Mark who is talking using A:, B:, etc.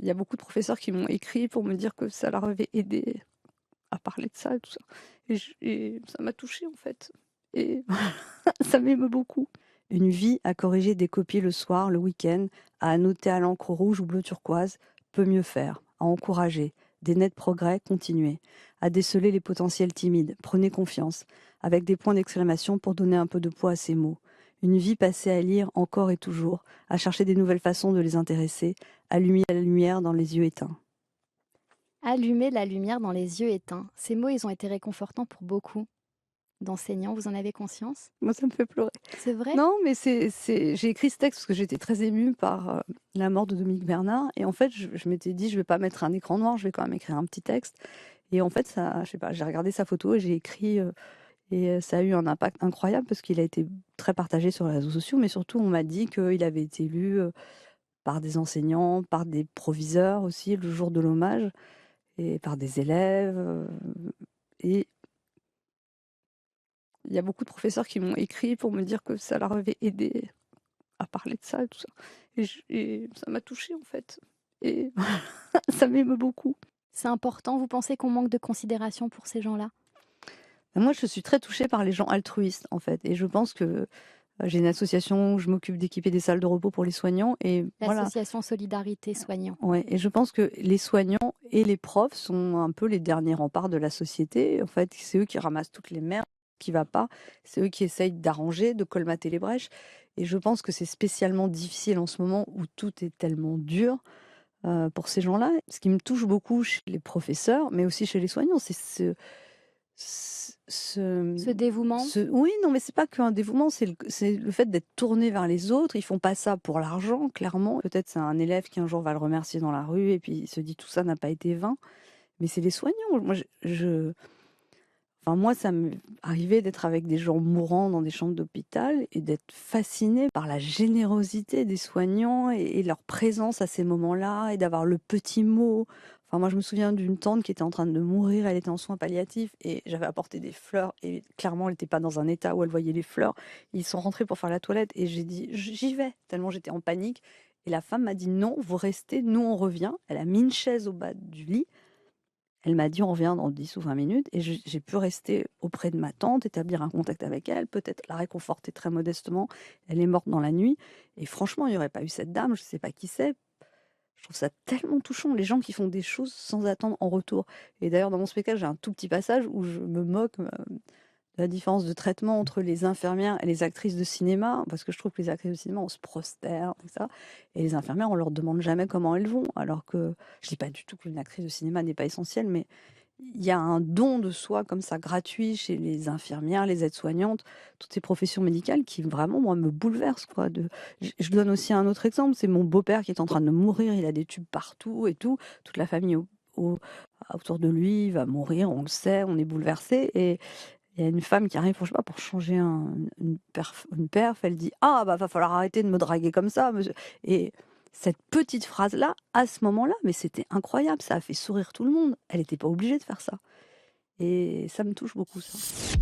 A: Il y a beaucoup de professeurs qui m'ont écrit pour me dire que ça leur avait aidé à parler de ça et tout ça. Et ça m'a touchée en fait. Et ça m'émeut beaucoup. Une vie à corriger des copies le soir, le week-end, à annoter à l'encre rouge ou bleu turquoise, peut mieux faire, à encourager, des nets progrès, continuez, à déceler les potentiels timides, prenez confiance, avec des points d'exclamation pour donner un peu de poids à ces mots. Une vie passée à lire encore et toujours, à chercher des nouvelles façons de les intéresser, allumer la lumière dans les yeux éteints.
B: Allumer la lumière dans les yeux éteints. Ces mots, ils ont été réconfortants pour beaucoup d'enseignants, vous en avez conscience?
A: Moi, ça me fait pleurer.
B: C'est vrai?
A: Non, mais j'ai écrit ce texte parce que j'étais très émue par la mort de Dominique Bernard. Et en fait, je m'étais dit, je vais pas mettre un écran noir, je vais quand même écrire un petit texte. Et en fait, ça, je sais pas, j'ai regardé sa photo et j'ai écrit. Ça a eu un impact incroyable parce qu'il a été très partagé sur les réseaux sociaux. Mais surtout, on m'a dit qu'il avait été lu par des enseignants, par des proviseurs aussi, le jour de l'hommage, et par des élèves. Et il y a beaucoup de professeurs qui m'ont écrit pour me dire que ça leur avait aidé à parler de ça et tout ça. Et ça m'a touchée en fait. Et ça m'émeut beaucoup.
B: C'est important, vous pensez qu'on manque de considération pour ces gens-là?
A: Moi, je suis très touchée par les gens altruistes en fait. Et je pense que j'ai une association où je m'occupe d'équiper des salles de repos pour les soignants. Et voilà.
B: L'association Solidarité Soignants.
A: Ouais. Et je pense que les soignants et les profs sont un peu les derniers remparts de la société. En fait, c'est eux qui ramassent toutes les merdes qui ne va pas. C'est eux qui essayent d'arranger, de colmater les brèches. Et je pense que c'est spécialement difficile en ce moment où tout est tellement dur. Pour ces gens-là, ce qui me touche beaucoup chez les professeurs, mais aussi chez les soignants, c'est
B: Ce dévouement?
A: oui, non, mais c'est pas qu'un dévouement, c'est le fait d'être tourné vers les autres. Ils font pas ça pour l'argent, clairement. Peut-être c'est un élève qui un jour va le remercier dans la rue et puis il se dit tout ça n'a pas été vain. Mais c'est les soignants. Enfin, moi, ça m'est arrivé d'être avec des gens mourants dans des chambres d'hôpital et d'être fascinée par la générosité des soignants et leur présence à ces moments-là et d'avoir le petit mot. Enfin, moi, je me souviens d'une tante qui était en train de mourir, elle était en soins palliatifs et j'avais apporté des fleurs et clairement, elle n'était pas dans un état où elle voyait les fleurs. Ils sont rentrés pour faire la toilette et j'ai dit, j'y vais, tellement j'étais en panique. Et la femme m'a dit, non, vous restez, nous on revient. Elle a mis une chaise au bas du lit. Elle m'a dit: «On revient dans 10 ou 20 minutes» et j'ai pu rester auprès de ma tante, établir un contact avec elle, peut-être la réconforter très modestement. Elle est morte dans la nuit et franchement, il n'y aurait pas eu cette dame, je ne sais pas qui c'est. Je trouve ça tellement touchant, les gens qui font des choses sans attendre en retour. Et d'ailleurs, dans mon spectacle, j'ai un tout petit passage où je me moque, la différence de traitement entre les infirmières et les actrices de cinéma, parce que je trouve que les actrices de cinéma, on se prosterne, tout ça, et les infirmières, on leur demande jamais comment elles vont, alors que je dis pas du tout qu'une actrice de cinéma n'est pas essentielle, mais il y a un don de soi comme ça gratuit chez les infirmières, les aides-soignantes, toutes ces professions médicales qui vraiment moi me bouleversent quoi. Je donne aussi un autre exemple, c'est mon beau-père qui est en train de mourir, il a des tubes partout et tout, toute la famille autour de lui va mourir, on le sait, on est bouleversé et il y a une femme qui arrive, pour, je sais pas, pour changer une perf, elle dit: «Ah bah, va falloir arrêter de me draguer comme ça, monsieur», et cette petite phrase-là, à ce moment-là, mais c'était incroyable, ça a fait sourire tout le monde. Elle était pas obligée de faire ça et ça me touche beaucoup ça.